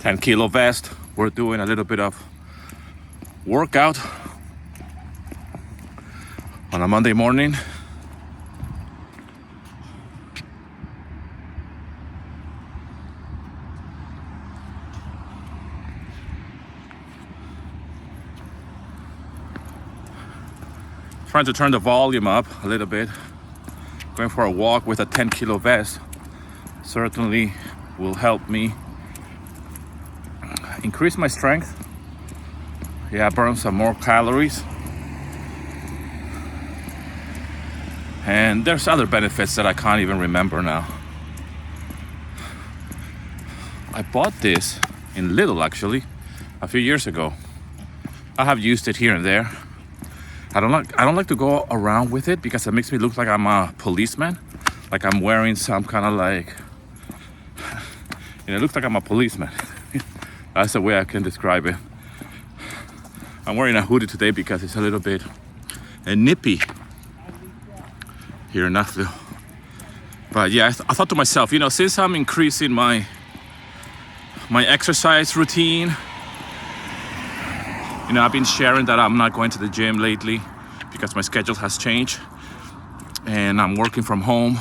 10-kilo vest. We're doing a little bit of workout on a Monday morning. Trying to turn the volume up a little bit. Going for a walk with a 10-kilo vest certainly will help me increase my strength. Yeah, burn some more calories. And there's other benefits that I can't even remember now. I bought this in Lidl actually a few years ago. I have used it here and there. I don't like to go around with it because it makes me look like I'm a policeman, like I'm wearing some kind of like, it looks like I'm a policeman. That's the way I can describe it. I'm wearing a hoodie today because it's a little bit nippy here in Nashville. But yeah, I thought to myself, since I'm increasing my exercise routine, I've been sharing that I'm not going to the gym lately because my schedule has changed and I'm working from home,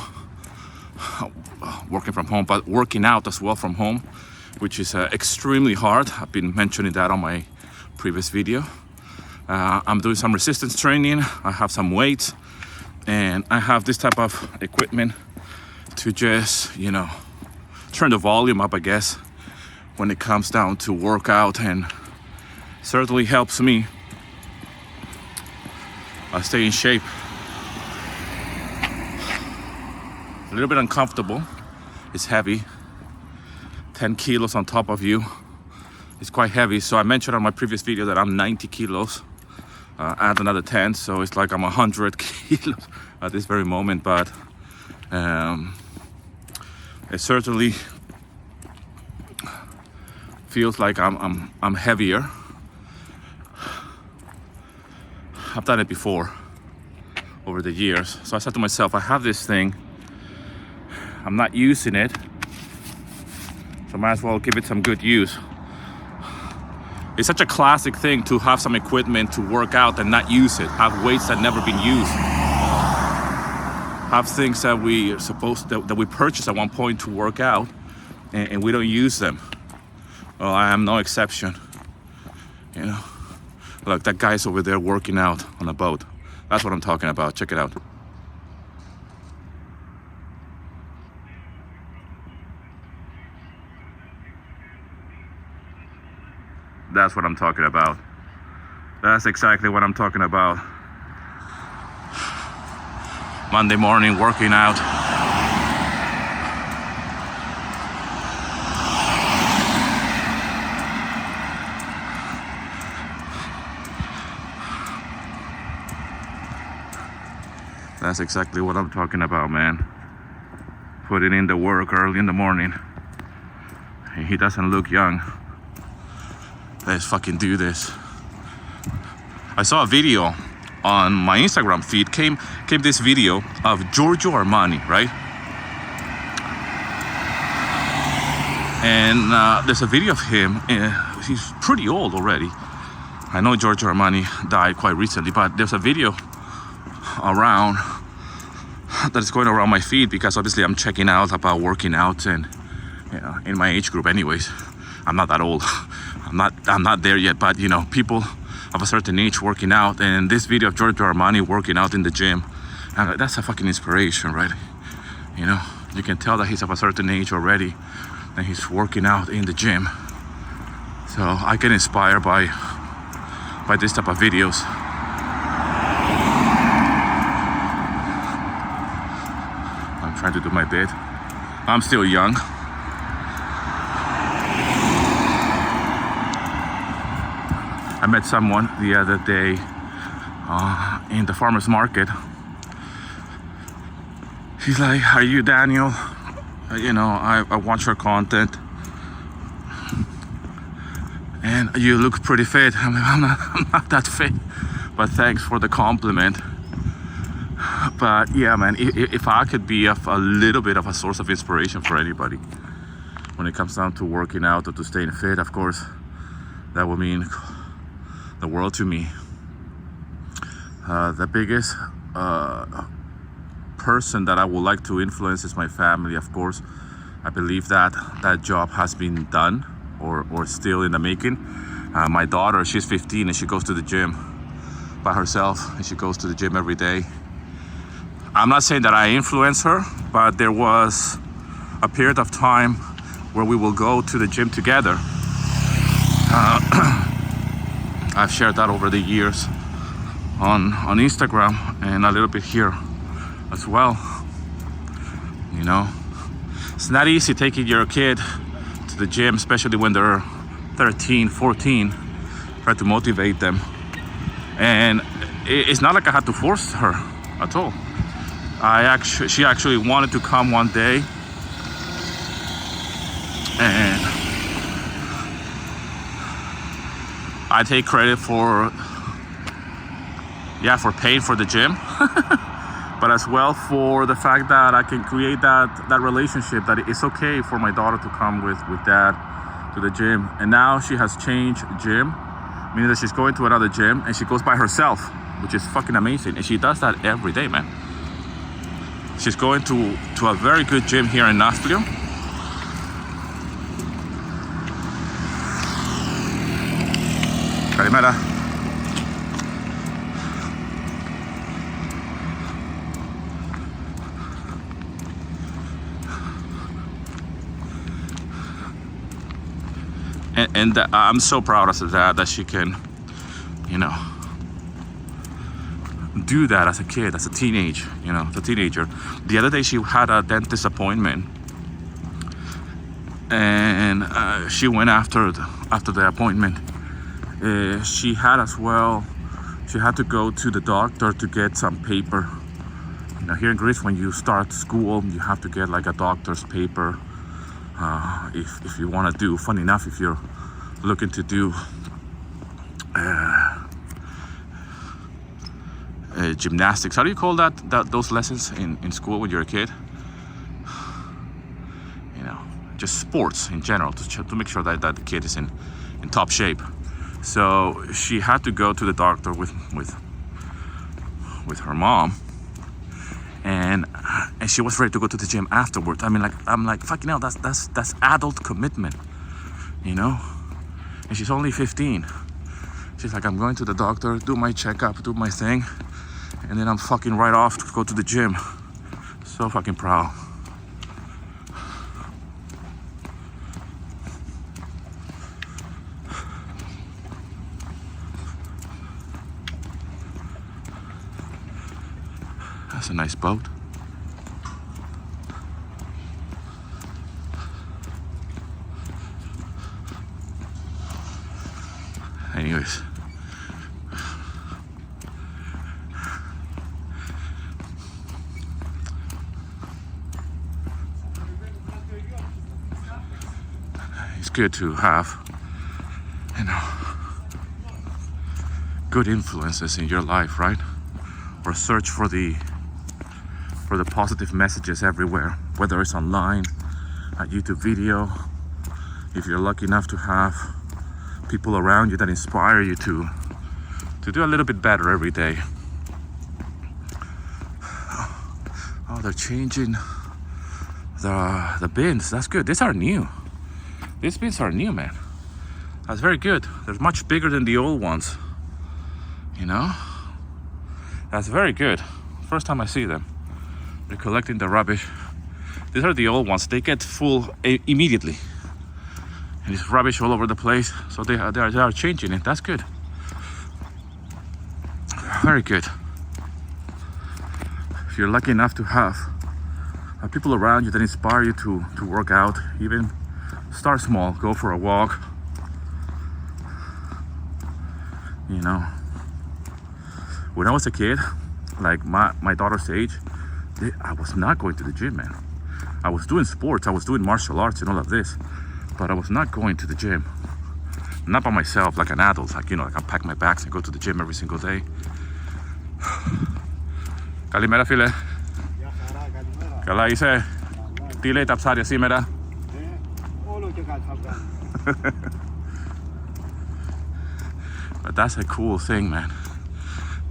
but working out as well from home, which is extremely hard. I've been mentioning that on my previous video. I'm doing some resistance training. I have some weights and I have this type of equipment to just, turn the volume up, I guess, when it comes down to workout, and certainly helps me stay in shape. A little bit uncomfortable. It's heavy. 10 kilos on top of you. It's quite heavy. So I mentioned on my previous video that I'm 90 kilos. Add another 10, so it's like I'm 100 kilos at this very moment. But it certainly feels like I'm heavier. I've done it before over the years. So I said to myself, I have this thing, I'm not using it, so I might as well give it some good use. It's such a classic thing to have some equipment to work out and not use it. Have weights that never been used. Have things that we purchased at one point to work out and we don't use them. Well, I am no exception. Look, that guy's over there working out on a boat. That's what I'm talking about. Check it out. That's what I'm talking about. That's exactly what I'm talking about. Monday morning working out. That's exactly what I'm talking about, man. Putting in the work early in the morning. He doesn't look young. Let's fucking do this. I saw a video on my Instagram feed. Came this video of Giorgio Armani, right? And there's a video of him. He's pretty old already. I know Giorgio Armani died quite recently, but there's a video around that is going around my feed because obviously I'm checking out about working out, and in my age group anyways. I'm not that old. I'm not there yet, but people of a certain age working out, and this video of Giorgio Armani working out in the gym, I'm like, that's a fucking inspiration, right? You can tell that he's of a certain age already and he's working out in the gym. So I get inspired by this type of videos. I'm trying to do my bit. I'm still young. I met someone the other day in the farmer's market. He's like, "Are you Daniel? I watch your content and you look pretty fit." I'm like, I'm not that fit, but thanks for the compliment. But yeah, man, if I could be a little bit of a source of inspiration for anybody, when it comes down to working out or to staying fit, of course, that would mean the world to me. The biggest person that I would like to influence is my family, of course. I believe that that job has been done or still in the making. My daughter, she's 15 and she goes to the gym by herself, and she goes to the gym every day. I'm not saying that I influence her, but there was a period of time where we will go to the gym together. I've shared that over the years on Instagram and a little bit here as well. You know, it's not easy taking your kid to the gym, especially when they're 13, 14. Try to motivate them. And it's not like I had to force her at all. She actually wanted to come one day, and I take credit for paying for the gym, but as well for the fact that I can create that relationship, that it's okay for my daughter to come with dad to the gym. And now she has changed gym, meaning that she's going to another gym and she goes by herself, which is fucking amazing. And she does that every day, man. She's going to a very good gym here in Nashville. Kalimera. And I'm so proud as a dad that she can, you know, do that as a kid, as a teenager. The other day she had a dentist appointment, and she went after the appointment. She had to go to the doctor to get some paper. Now here in Greece, when you start school, you have to get like a doctor's paper. If you want to do, funny enough, if you're looking to do gymnastics, how do you call those lessons in school when you're a kid? You know, just sports in general, to make sure that the kid is in top shape. So she had to go to the doctor with her mom, and she was ready to go to the gym afterwards. I mean, I'm like, fucking hell, that's adult commitment, you know? And she's only 15. She's like, I'm going to the doctor, do my checkup, do my thing, and then I'm fucking right off to go to the gym. So fucking proud. That's a nice boat. Anyways, it's good to have, you know, good influences in your life, right? Or search for the positive messages everywhere, whether it's online, a YouTube video. If you're lucky enough to have people around you that inspire you to do a little bit better every day. Oh, they're changing the bins. That's good. These are new. These bins are new, man. That's very good. They're much bigger than the old ones. You know? That's very good. First time I see them. They're collecting the rubbish. These are the old ones. They get full immediately. And it's rubbish all over the place. So they are changing it. That's good. Very good. If you're lucky enough to have people around you that inspire you to work out, even start small, go for a walk. You know, when I was a kid, like my daughter's age, I was not going to the gym, man. I was doing sports, I was doing martial arts and all of this, but I was not going to the gym. Not by myself, like an adult, like, you know, like I pack my bags and go to the gym every single day. Kalimera, φίλε. Καλά είσαι? Τι λέει τα ψάρια σήμερα? But that's a cool thing, man.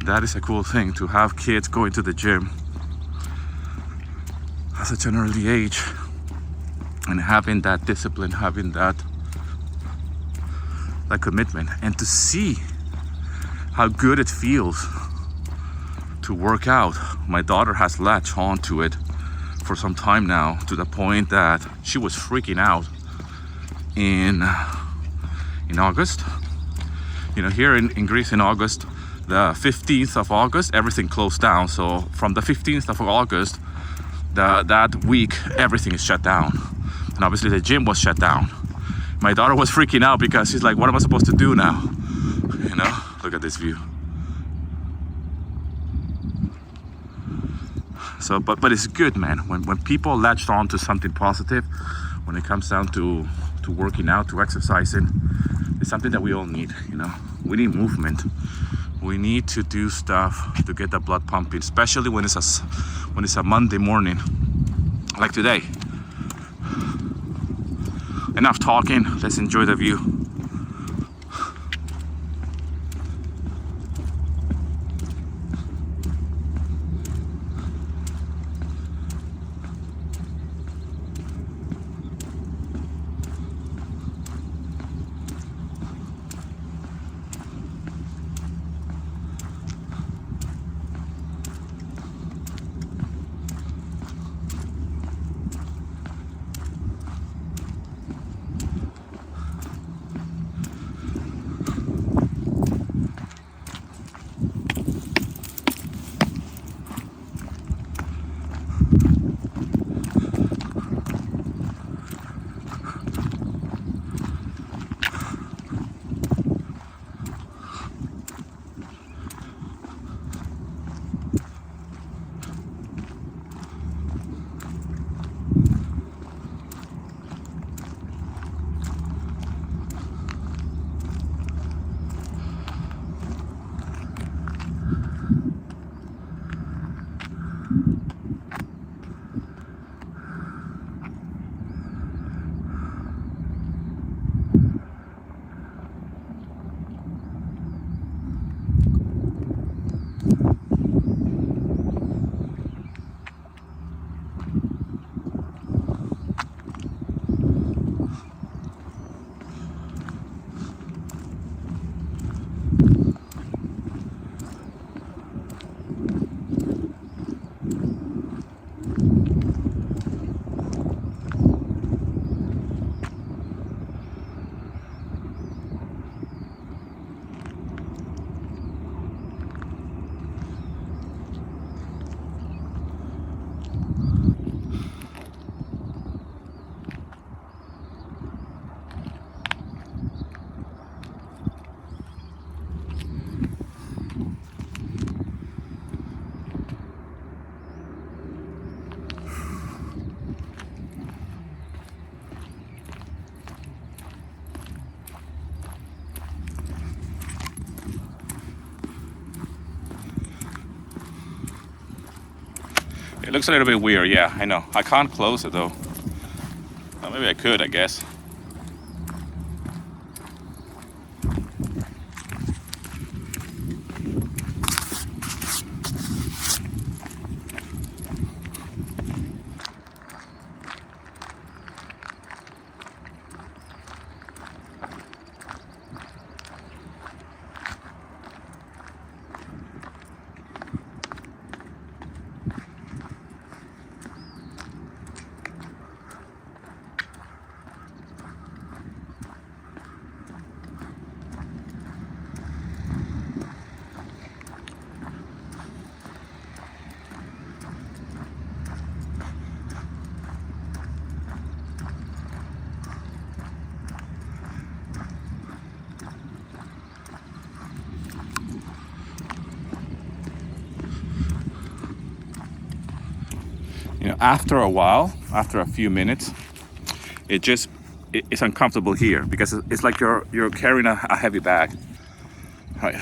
That is a cool thing, to have kids going to the gym at such an early age and having that discipline, having that commitment, and to see how good it feels to work out. My daughter has latched onto it for some time now, to the point that she was freaking out in August. You know, here in Greece in August, the 15th of August, everything closed down. So from the 15th of August, that week, everything is shut down. And obviously the gym was shut down. My daughter was freaking out because she's like, what am I supposed to do now? You know, look at this view. So, but it's good, man. When people latched on to something positive, when it comes down to working out, to exercising, it's something that we all need, you know. We need movement. We need to do stuff to get the blood pumping, especially when it's a Monday morning, like today. Enough talking, let's enjoy the view. It looks a little bit weird, yeah, I know. I can't close it though. Well, maybe I could, I guess. You know, after a while, after a few minutes, it's uncomfortable here because it's like you're carrying a heavy bag. Right.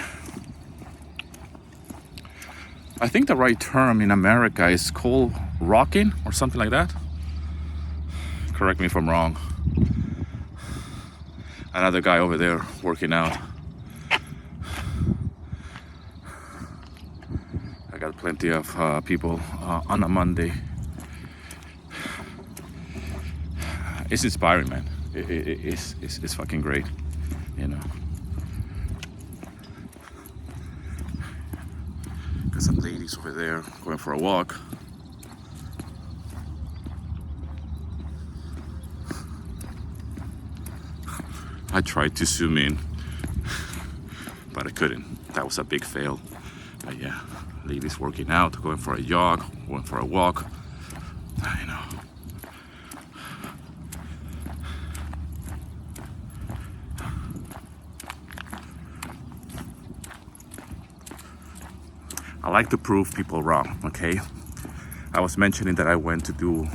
I think the right term in America is called rocking or something like that. Correct me if I'm wrong. Another guy over there working out. I got plenty of people on a Monday. It's inspiring, man. It's fucking great, you know. Got some ladies over there going for a walk. I tried to zoom in, but I couldn't. That was a big fail. But yeah, ladies working out, going for a jog, going for a walk. I know. I like to prove people wrong, okay? I was mentioning that I went to do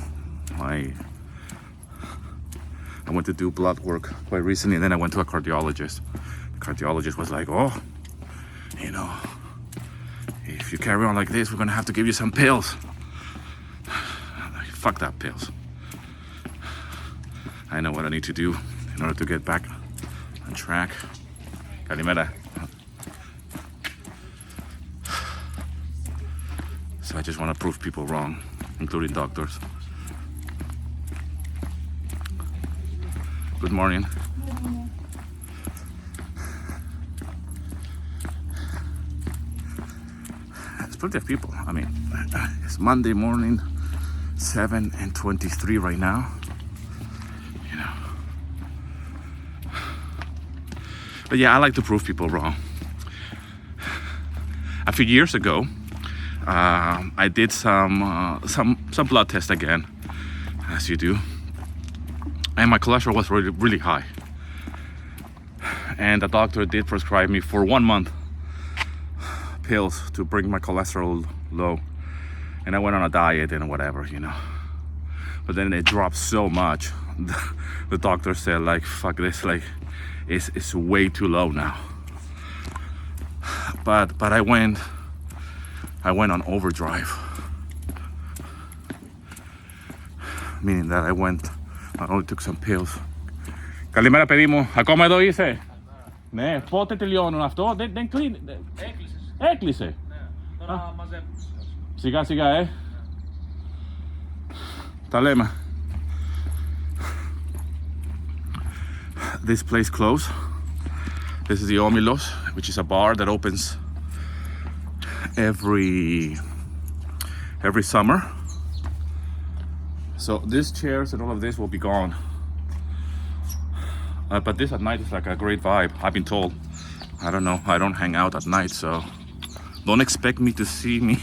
blood work quite recently, and then I went to a cardiologist. The cardiologist was like, oh, you know, if you carry on like this, we're gonna have to give you some pills. I'm like, fuck that pills. I know what I need to do in order to get back on track. Calimera. So I just want to prove people wrong, including doctors. Good morning. There's plenty of people. I mean, it's Monday morning, 7:23 right now. You know. But yeah, I like to prove people wrong. A few years ago, I did some blood tests again, as you do. And my cholesterol was really high. And the doctor did prescribe me for 1 month pills to bring my cholesterol low. And I went on a diet and whatever, you know. But then it dropped so much. The doctor said, like, fuck this, like, it's way too low now. But I went on overdrive. Meaning that I only took some pills. Καλημέρα παιδί μου, ακόμα εδώ είσαι? Ναι, πότε τελειώνουν αυτό? Δεν κλείνει. Έκλεισε. Ναι, τώρα μαζεύουν. Σιγά σιγά, Τα λέμε. This place closed. This is the Omilos, which is a bar that opens every summer. So these chairs and all of this will be gone. But this at night is like a great vibe, I've been told. I don't know, I don't hang out at night, so don't expect me to see me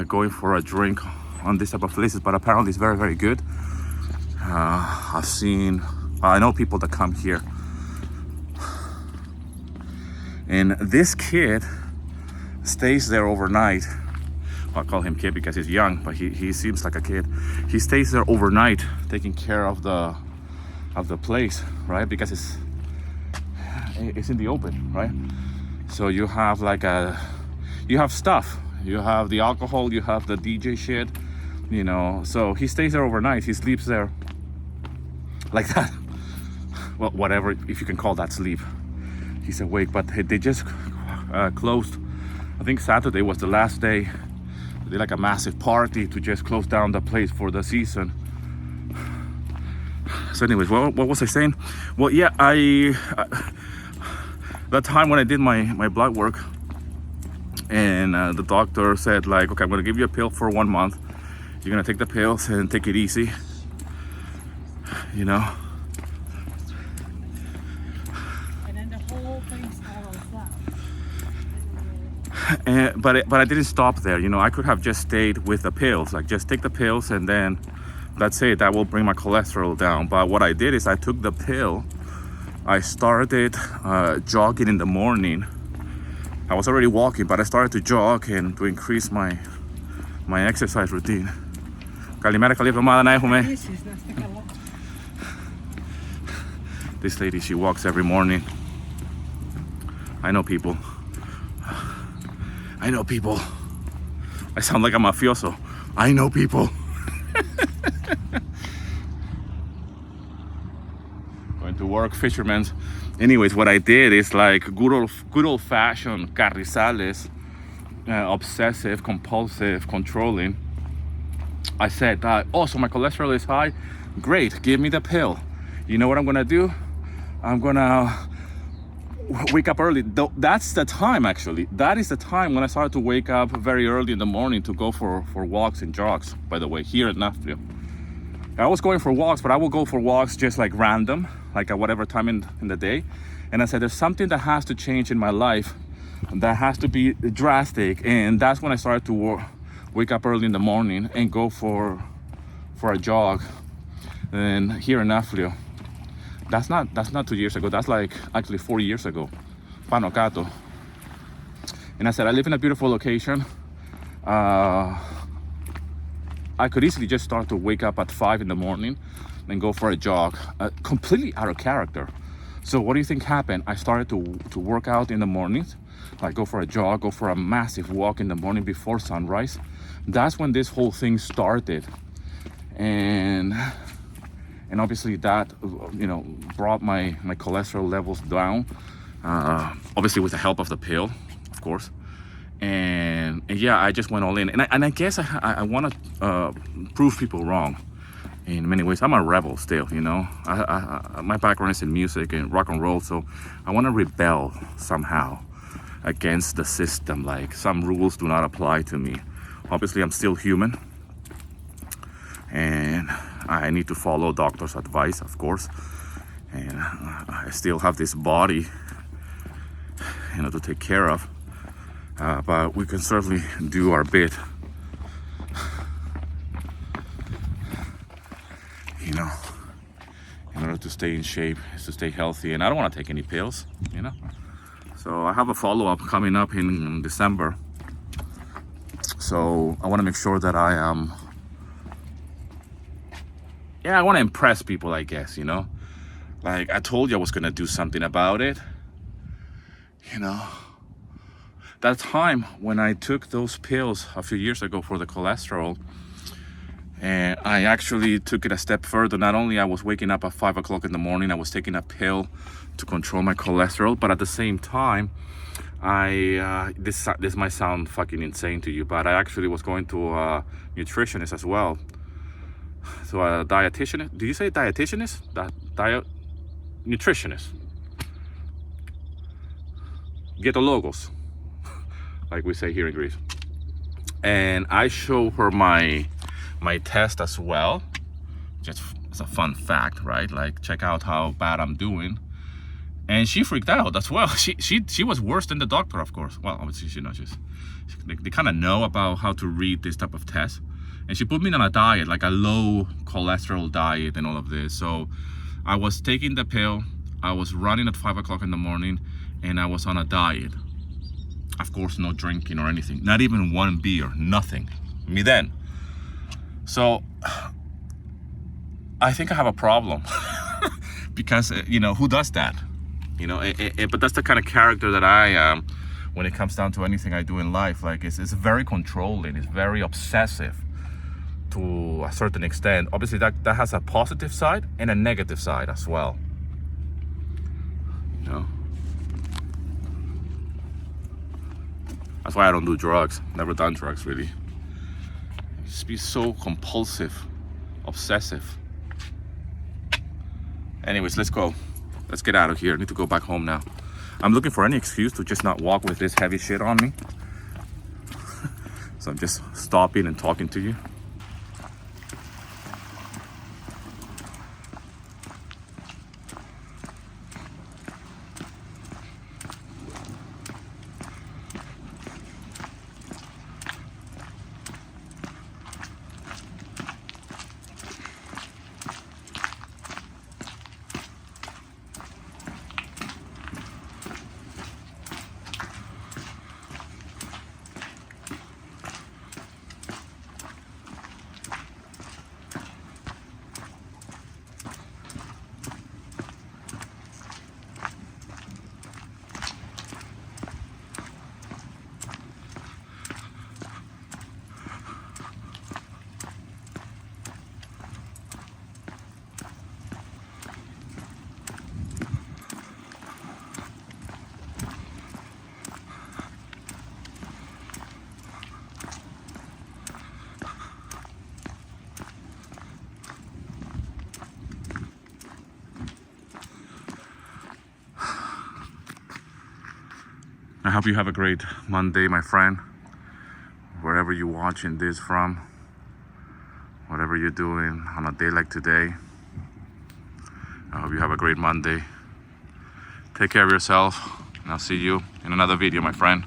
going for a drink on this type of places, but apparently it's very, very good. I know people that come here. And this kid stays there overnight. I call him kid because he's young, but he seems like a kid. He stays there overnight, taking care of the place, right? Because it's in the open, right? So you have you have stuff. You have the alcohol, you have the DJ shit, you know. So he stays there overnight. He sleeps there like that. Well, whatever, if you can call that sleep. He's awake, but they just closed. I think Saturday was the last day. They did like a massive party to just close down the place for the season. So anyways, what was I saying? Well, yeah, that time when I did my blood work, and the doctor said, like, okay, I'm gonna give you a pill for 1 month. You're gonna take the pills and take it easy, you know. And then the whole thing spirals down. But I didn't stop there, you know. I could have just stayed with the pills, like just take the pills and then that's it. That will bring my cholesterol down. But what I did is I took the pill. I started jogging in the morning. I was already walking, but I started to jog and to increase my exercise routine. This lady, she walks every morning. I know people. I sound like a mafioso. I know people. Going went to work, fishermen. Anyways, what I did is like good old fashioned Carrizales, obsessive, compulsive, controlling. I said, oh, so my cholesterol is high? Great, give me the pill. You know what I'm gonna do? I'm gonna wake up early. That's the time, actually. That is the time when I started to wake up very early in the morning to go for walks and jogs, by the way, here in Nashville. I was going for walks, but I will go for walks just like random, like at whatever time in the day. And I said, there's something that has to change in my life that has to be drastic. And that's when I started to wake up early in the morning and go for a jog. And here in Nashville. That's not 2 years ago. That's like actually 4 years ago. Panocato. And I said, I live in a beautiful location. I could easily just start to wake up at 5 in the morning and go for a jog, completely out of character. So what do you think happened? I started to work out in the mornings, like go for a jog, go for a massive walk in the morning before sunrise. That's when this whole thing started. And obviously that, you know, brought my cholesterol levels down, obviously with the help of the pill, of course. And yeah, I just went all in. And I guess I want to prove people wrong in many ways. I'm a rebel still, you know. My background is in music and rock and roll, so I want to rebel somehow against the system. Like some rules do not apply to me. Obviously, I'm still human. And I need to follow doctor's advice, of course. And I still have this body, you know, to take care of. But we can certainly do our bit, you know, in order to stay in shape, to stay healthy. And I don't want to take any pills, you know. So I have a follow-up coming up in December. So I want to make sure that I am, I want to impress people, I guess, you know. Like I told you I was going to do something about it, you know. That time when I took those pills a few years ago for the cholesterol, and I actually took it a step further. Not only I was waking up at 5 o'clock in the morning, I was taking a pill to control my cholesterol, but at the same time, this might sound fucking insane to you, but I actually was going to a nutritionist as well. So a dietitianist, do you say dietitianist? Nutritionist. Get the logos, like we say here in Greece. And I show her my test as well, just as a fun fact, right? Like check out how bad I'm doing. And she freaked out as well. She was worse than the doctor, of course. Well, obviously, you know, they kind of know about how to read this type of test. And she put me on a diet, like a low cholesterol diet and all of this. So I was taking the pill, I was running at 5 o'clock in the morning, and I was on a diet. Of course, no drinking or anything, not even one beer, nothing. Me then. So I think I have a problem because, you know, who does that? You know, but that's the kind of character that I am when it comes down to anything I do in life. Like it's very controlling, it's very obsessive to a certain extent. Obviously that has a positive side and a negative side as well. You know? That's why I don't do drugs. Never done drugs, really. Just be so compulsive, obsessive. Anyways, let's go. Let's get out of here. I need to go back home now. I'm looking for any excuse to just not walk with this heavy shit on me. So I'm just stopping and talking to you. I hope you have a great Monday, my friend. Wherever you're watching this from, whatever you're doing on a day like today, I hope you have a great Monday. Take care of yourself, and I'll see you in another video, my friend.